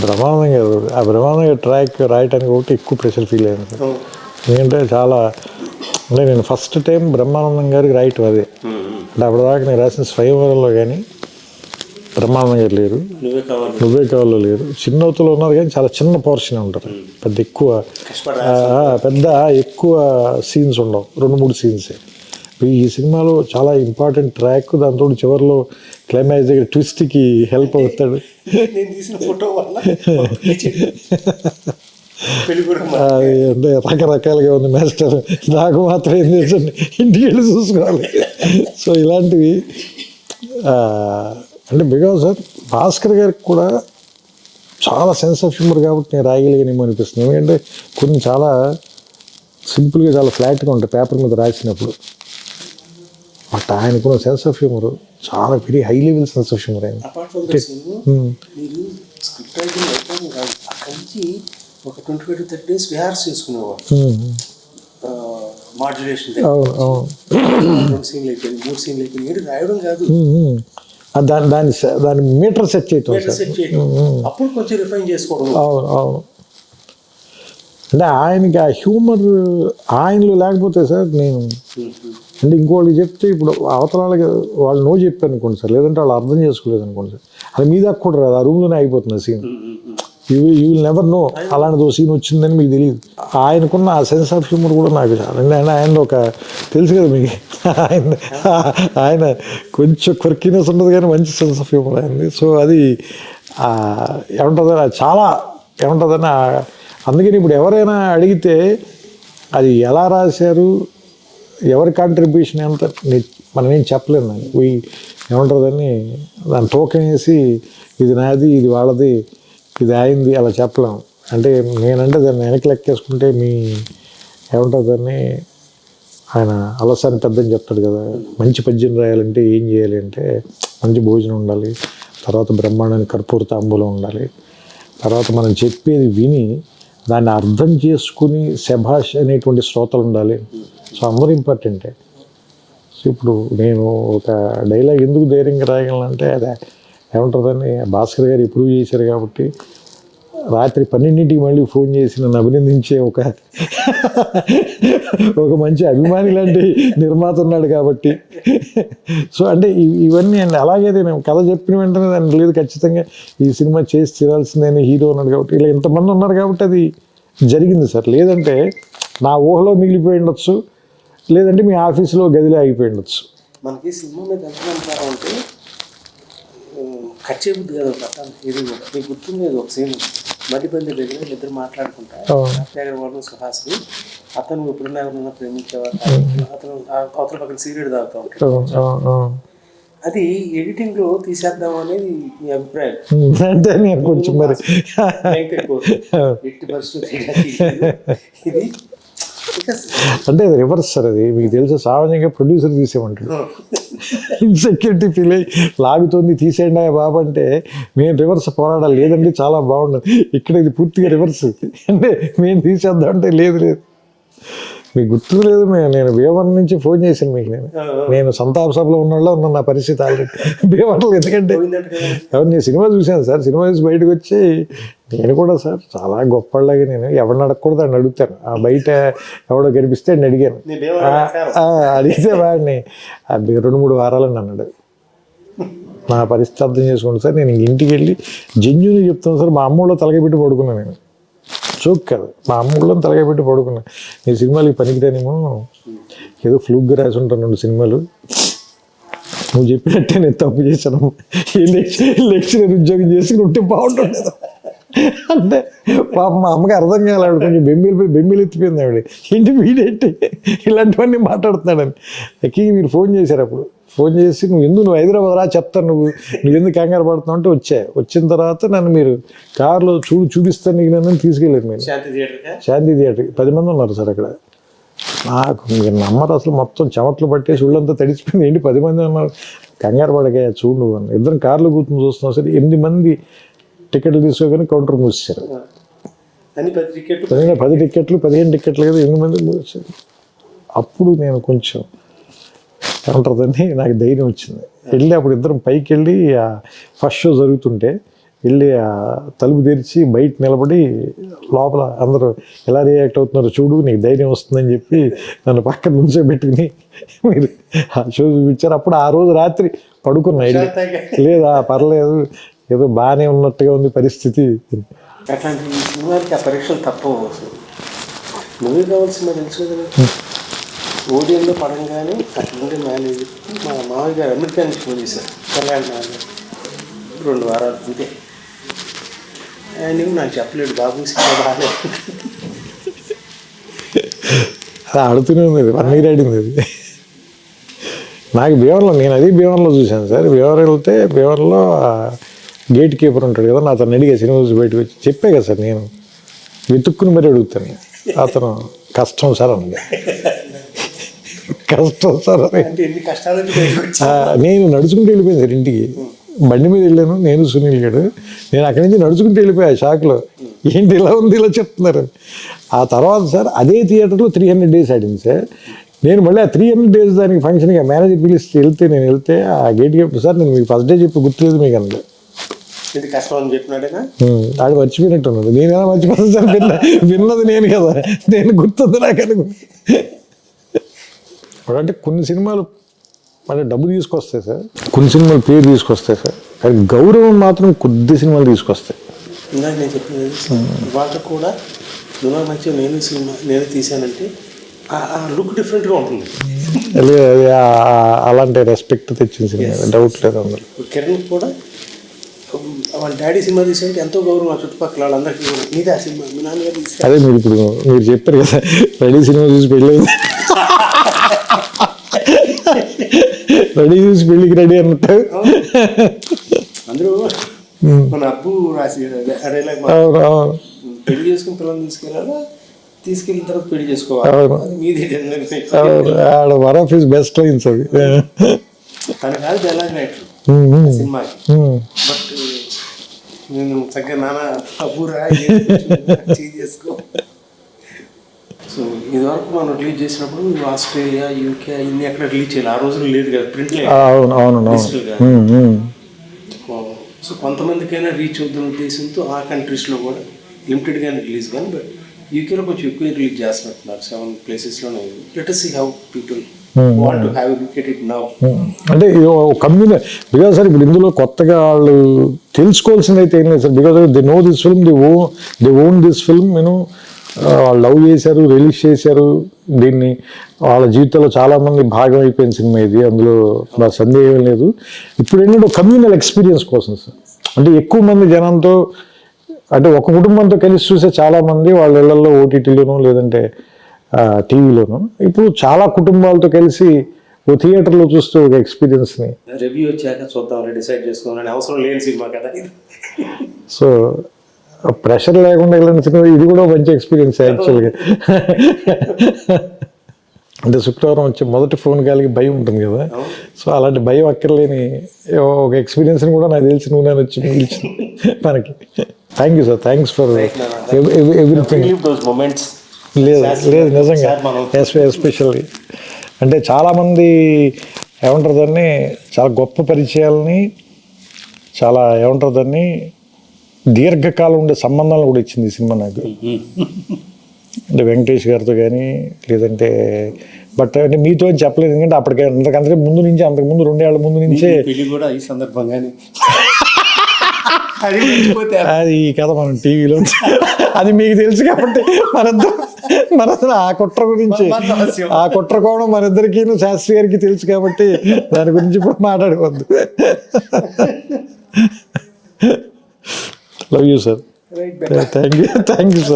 బ్రహ్మానందం గారు ఆ బ్రహ్మానందం గారు ట్రాక్ రాయటానికి ఒకటి ఎక్కువ ప్రెషర్ ఫీల్ అయ్యాను సార్. ఎందుకంటే చాలా అంటే నేను ఫస్ట్ టైం బ్రహ్మానందం గారికి రాయటం అదే. అంటే అప్పటిదాకా నేను రాసిన స్వయంవరంలో కానీ బ్రహ్మానందం గారు లేరు, నువ్వే కావాలో లేరు, చిన్నవతలో ఉన్నారు కానీ చాలా చిన్న పోర్షన్ ఉంటారు. పెద్ద ఎక్కువ సీన్స్ ఉండవు, 2-3 సీన్సే. ఈ సినిమాలో చాలా ఇంపార్టెంట్ ట్రాక్. దాంతో చివరిలో క్లైమాక్స్ దగ్గర ట్విస్ట్కి హెల్ప్ అవుతాడు. అది అంటే రకరకాలుగా ఉంది మాస్టర్, నాకు మాత్రం ఏం తెలుసండి, ఇంటికి వెళ్ళి చూసుకోవాలి. సో ఇలాంటివి అంటే బికాజ్ సార్ భాస్కర్ గారికి కూడా చాలా సెన్స్ ఆఫ్ హ్యూమర్ కాబట్టి నేను రాయగలిగానేమో అనిపిస్తుంది. ఎందుకంటే కొన్ని చాలా సింపుల్గా చాలా ఫ్లాట్గా ఉంటాయి పేపర్ మీద రాసినప్పుడు. బట్ ఆయనకున్న సెన్స్ ఆఫ్ హ్యూమర్ చాలా very high level sense of humour. ఆయన ఒక 25-30 days రిహార్స్ చేసుకునేవాడు. మాడ్యులేషన్ 2 సీన్లు అయిపోయింది, 3 సీన్లు అయిపోయింది, రాయడం కాదు, దాని మీటర్ సెట్ చేయటం, అప్పుడు కొంచెం రిఫైన్ చేసుకోవడం. అవును. అంటే ఆయనకి ఆ హ్యూమర్ ఆయనలో లేకపోతే సార్ నేను అంటే ఇంకోళ్ళకి చెప్తే ఇప్పుడు అవతల వాళ్ళు నో చెప్పారు అనుకోండి సార్, లేదంటే వాళ్ళు అర్థం చేసుకోలేదు అనుకోండి సార్, అది మీ దాకా కూడా రాదు, ఆ రూమ్లోనే అయిపోతుంది scene. You will never know అలాంటిది ఓ సీన్ వచ్చిందని మీకు తెలియదు. ఆయనకున్న ఆ సెన్స్ ఆఫ్ హ్యూమర్ కూడా నాకు చాలా. ఆయన ఒక తెలుసు కదా మీకు, ఆయన కొంచెం క్వర్కినెస్ ఉండదు కానీ మంచి సెన్స్ ఆఫ్ హ్యూమర్ అయింది. సో అది ఏమంటుందని చాలా ఏమంటుందని. అందుకని ఇప్పుడు ఎవరైనా అడిగితే అది ఎలా రాశారు, ఎవరి కాంట్రిబ్యూషన్ ఎంత మనం ఏం చెప్పలేము. దాన్ని ఏమంటుందని దాన్ని టోకెన్ వేసి ఇది నాది, ఇది వాళ్ళది, ఇది అయింది అలా చెప్పలేము. అంటే నేనంటే దాన్ని వెనక్కి లెక్కేసుకుంటే మీ ఏమంటుందని ఆయన అలసాని పెద్దని చెప్తాడు కదా, మంచి పద్యం రాయాలంటే ఏం చేయాలి అంటే మంచి భోజనం ఉండాలి, తర్వాత బ్రహ్మాండానికి కర్పూర తాంబూలం ఉండాలి, తర్వాత మనం చెప్పేది విని దాన్ని అర్థం చేసుకుని శభాష్ అనేటువంటి శ్రోతలు ఉండాలి. సో అందరూ ఇంపార్టెంటే. సో ఇప్పుడు నేను ఒక డైలాగ్ ఎందుకు ధైర్యంగా రాయగలనంటే అదే ఏమంటుందని భాస్కర్ గారు ఇంప్రూవ్ చేశారు కాబట్టి. రాత్రి 12ంటికి మళ్ళీ ఫోన్ చేసి నన్ను అభినందించే ఒక మంచి అభిమాని లాంటి నిర్మాత ఉన్నాడు కాబట్టి. సో అంటే ఇవన్నీ అండి. అలాగే నేను కథ చెప్పిన వెంటనే దాన్ని లేదు ఖచ్చితంగా ఈ సినిమా చేసి తీరాల్సిందని హీరో ఉన్నాడు కాబట్టి, ఇలా ఇంతమంది ఉన్నారు కాబట్టి అది జరిగింది సార్. లేదంటే నా ఊహలో మిగిలిపోయి ఉండొచ్చు, లేదంటే మీ ఆఫీసులో గదిలో ఆగిపోయి ఉండొచ్చు. మనకి సినిమా మీద ఎంత అంటే ఖర్చే బుద్ధి కదా పట్టాలి. ఇది మీకు గుర్తుంది ఒక సీన్, మధ్యబంది దగ్గర ఇద్దరు మాట్లాడుకుంటా, అగర్వాల్ సుహాస్ని, అతను ఎప్పుడున్నా ఎవరన్నా ప్రేమించేవారు, అతను అవతల పక్కన సీరియడ్ తాగుతూ ఉంటాడు. అది ఎడిటింగ్ లో తీసేద్దాం అనేది మీ అభిప్రాయం? అంటే నేను కొంచెం మరి ఎట్టి పరిస్థితి ఇది అంటే అది రివర్స్ సార్. అది మీకు తెలుసు, సామాన్యంగా ప్రొడ్యూసర్ తీసేయమంటాడు, ఇన్సెక్యూరిటీ ఫీల్ అయ్యి లాగుతోంది తీసేయండి బాబు అంటే మేము రివర్స్ పోరాడాలి, లేదండి చాలా బాగుండదు. ఇక్కడ ఇది పూర్తిగా రివర్స్. అంటే మేము తీసేద్దాం అంటే లేదు మీకు గుర్తు లేదు, నేను భీమవరం నుంచి ఫోన్ చేశాను మీకు. నేను సంతాప సభలో ఉన్నోళ్ళ ఉన్న నా పరిస్థితి ఆల్రెడీ భీమవరంలో. ఎందుకంటే నేను సినిమా చూశాను సార్, సినిమా చూసి బయటకు వచ్చి నేను కూడా సార్ చాలా గొప్పలాగా నేను ఎవరిని అడగకూడదు అని అడుగుతాను. ఆ బయట ఎవడో కనిపిస్తే అని అడిగాను. అడిగితే వాడిని 2-3 వారాలని అన్నాడు. నా పరిస్థితి అర్థం చేసుకోండి సార్. నేను ఇంటికి వెళ్ళి జెన్యూన్గా చెప్తాను సార్, మా అమ్మలో తలగబెట్టి పడుకున్నాను. నేను చోక్ కాదు, మా అమ్మలో తలగబెట్టి పడుకున్నాను. నీ సినిమాలకి పనికిరానేమో, ఏదో ఫ్లూక్గా రాసి ఉంటాను 2 సినిమాలు, నువ్వు చెప్పినట్టే నేను తప్పు చేశాను, లెక్చరర్ ఉద్యోగం చేసుకుని ఉంటే బాగుంటుంది అంటే పాప మా అమ్మకి అర్థం కావాలి. ఆవిడ కొంచెం బెమ్మిలు ఎత్తిపోయింది. ఆవిడ ఏంటి వీడేంటి ఇలాంటివన్నీ మాట్లాడుతున్నాడని. ఎక్కి మీరు ఫోన్ చేశారు. అప్పుడు ఫోన్ చేసి నువ్వు హైదరాబాద్ రా చెప్తాను, నువ్వు ఎందుకు కంగారు పడుతున్నావు అంటే వచ్చిన తర్వాత నన్ను మీరు కారులో చూపిస్తాను నీకు నన్ను తీసుకెళ్ళారు. మీరు శాంతి థియేటర్కి 10 మంది ఉన్నారు సార్ అక్కడ. నాకు మీరు నమ్మరు అసలు, మొత్తం చెమట్లు పట్టేసి ఒళ్ళంతా తడిసిపోయింది. ఏంటి 10 మంది ఉన్నారు, కంగారు పడగా చూడు నువ్వు అని. ఇద్దరం కార్లో కూర్చొని చూస్తున్నాం సార్. 8 మంది టికెట్లు తీసుకోగానే కౌంటర్ మూసేశారు. 10 టికెట్లు 15 టికెట్లు కదా, 8 మంది మూసేశారు. అప్పుడు నేను కొంచెం ఏమంటుందని నాకు ధైర్యం వచ్చింది. వెళ్ళి అప్పుడు ఇద్దరం పైకి వెళ్ళి ఫస్ట్ షో జరుగుతుంటే వెళ్ళి ఆ తలుపు తెరిచి బయట నిలబడి లోపల అందరూ ఎలా రియాక్ట్ అవుతున్నారో చూడు, నీకు ధైర్యం వస్తుందని చెప్పి నన్ను పక్కన నుంచోబెట్టుకుని మీరు ఆ షో చూపించారు. అప్పుడు ఆ రోజు రాత్రి పడుకున్నా. లేదా పర్లేదు, ఏదో బాగానే ఉన్నట్టుగా ఉంది పరిస్థితి. అట్లాంటి ఈ సినిమాకి ఆ పరీక్షలు తప్పవు. అసలు నువ్వే కావాల్సిన తెలుసు కదా, ఓడియంలో పడంగానే అట్లుండే మేనేజర్ మా మామయ్య గారు అమెరికా నుంచి ఫోన్ చేశారు, కళ్యాణ్ నాన్న 2 వారాలు అంతే. ఆయన నాకు చెప్పలేడు, బాబు సినిమా బాగాలేదు. అది ఆడుతూనే ఉంది, 1 year ఆడింది అది. నాకు భీవరంలో, నేను అది భీవరంలో చూశాను సార్. భీవరం వెళ్తే భీవరంలో గేట్ కీపర్ ఉంటాడు కదా, నా అతను అడిగా సినిమా చూసి బయటకు వచ్చి చెప్పే కదా సార్, నేను వెతుక్కుని మరీ అడుగుతాను. అతను కష్టం సార్ అన్నది. కష్టం సార్ అని. అంటే ఎన్ని కష్టాలు నేను నడుచుకుంటూ వెళ్ళిపోయాను సార్ ఇంటికి. బండి మీద వెళ్ళాను నేను, సునీల్ గడు. నేను అక్కడి నుంచి నడుచుకుంటూ వెళ్ళిపోయా షాక్లో, ఏంటి ఇలా ఉంది ఇలా చెప్తున్నారు. ఆ తర్వాత సార్ అదే థియేటర్లో 300 days ఆడింది సార్. నేను మళ్ళీ ఆ 300 days దానికి ఫంక్షన్గా మేనేజర్ పిలిస్తే నేను వెళ్తే ఆ గేట్ కీపర్ సార్, నేను మీకు ఫస్ట్ డే చెప్పి గుర్తులేదు మీకు అన్నది. ఇది కష్టం అని చెప్పినాడేనా, ఆడు మర్చిపోయినట్టున్నాడు. నేను ఎలా మర్చిపోతాను సార్, విన్నది నేను కదా, నేను గుర్తుంది నాకు అనుకుంది. అంటే కొన్ని సినిమాలు అంటే డబ్బు తీసుకొస్తాయి సార్, కొన్ని సినిమాలు పేరు తీసుకొస్తాయి సార్, కానీ గౌరవం మాత్రం కొద్ది సినిమాలు తీసుకొస్తాయి. ఇందాక నేను చెప్పినది వాళ్ళు కూడా నువ్వు మంచిగా నేను తీసానంటే ఆ లుక్ డిఫరెంట్గా ఉంటుంది. అలాంటి రెస్పెక్ట్ తెచ్చిన సినిమా, డౌట్ లేదు అందులో. కిరణ్ కూడా వాళ్ళ డాడీ సినిమా తీసానంటే ఎంతో గౌరవం, ఆ చుట్టుపక్కల వాళ్ళందరికీ కూడా నీదే ఆ సినిమా, మీ నాన్నగారు తీసా. అదే మీరు ఇప్పుడు మీరు చెప్పారు కదా, రెడీ సినిమా చూసి పెళ్ళి, రెడీ చూసి పెళ్ళికి రెడీ అన్నట్టు అందరూ మన అబ్బు రాసి పెళ్లి చేసుకుని పిల్లల్ని తీసుకెళ్ళిన తర్వాత పెళ్లి చేసుకోవాలి, మీది one of his best lines అది. తన కాదు డైలాగ్ రైటర్ సినిమాకి. బట్ నేను చక్కగా నాన్న అబ్బురా చేసుకో. సో ఇదివరకు మనం రిలీజ్ చేసినప్పుడు ఆస్ట్రేలియా, యూకే ఇన్ని ఎక్కడ రిలీజ్ చేయాలి, ఆ రోజులు లేదు కదా, ప్రింట్ లేదు. సో కొంతమందికైనా రీచ్ అవుతున్న ఉద్దేశంతో ఆ కంట్రీస్లో కూడా లిమిటెడ్గానే రిలీజ్ కానీ, బట్ యూకేలో కొంచెం ఎక్కువ రిలీజ్ చేస్తున్నట్టున్నారు 7 places-లోనే. Let us see how people want to have a look at it now. అంటే కమ్యూనిటీ బికాజ్ సార్ ఇప్పుడు ఇందులో కొత్తగా వాళ్ళు తెలుసుకోవాల్సింది అయితే ఏం లేదు sir, because they know this film, they own this film. నేను వాళ్ళు లవ్ చేశారు, రిలీజ్ చేశారు దీన్ని, వాళ్ళ జీవితంలో చాలామంది భాగం అయిపోయిన సినిమా ఇది, అందులో నా సందేహం లేదు. ఇప్పుడు ఏంటంటే కమ్యూనల్ ఎక్స్పీరియన్స్ కోసం సార్, అంటే ఎక్కువ మంది జనంతో, అంటే ఒక కుటుంబంతో కలిసి చూసే చాలామంది వాళ్ళ ఇళ్లలో ఓటీటీలోనూ లేదంటే టీవీలోనూ, ఇప్పుడు చాలా కుటుంబాలతో కలిసి ఓ థియేటర్లో చూస్తూ ఒక ఎక్స్పీరియన్స్ని రివ్యూ వచ్చాక చూద్దాం డిసైడ్ చేసుకోవాలని అవసరం లేని సినిమా కదా. సో ప్రెషర్ లేకుండా వెళ్ళిన సినిమా ఇది కూడా మంచి ఎక్స్పీరియన్స్ యాక్చువల్గా. అంటే శుక్రవారం వచ్చే మొదటి ఫోన్ కాల్కి భయం ఉంటుంది కదా, సో అలాంటి భయం అక్కర్లేని ఒక ఎక్స్పీరియన్స్ని కూడా నాకు తెలిసి నువ్వు నేను వచ్చి పిలిచింది మనకి. Thank you sir, thanks for everything. లేదు లేదు నిజంగా, ఎస్పెషల్లీ అంటే చాలామంది ఏమంటారు దాన్ని, చాలా గొప్ప పరిచయాలని, చాలా ఏమంటారు దాన్ని, దీర్ఘకాలం ఉండే సంబంధాలను కూడా ఇచ్చింది ఈ సినిమా నాకు. అంటే వెంకటేష్ గారితో కానీ లేదంటే, బట్ అంటే మీతో అని చెప్పలేదు, ఎందుకంటే అప్పటికే అంతకంటే ముందు నుంచి, అంతకుముందు 2 ఏళ్ల ముందు నుంచే కూడా ఈ సందర్భంగానే అది ఈ కథ మనం టీవీలో అది మీకు తెలుసు కాబట్టి మనందరం ఆ కుట్ర గురించి, ఆ కుట్ర కోణం మనిద్దరికీ శాస్త్రి గారికి తెలుసు కాబట్టి దాని గురించి ఇప్పుడు మాట్లాడవద్దు. Love you sir, thank you sir.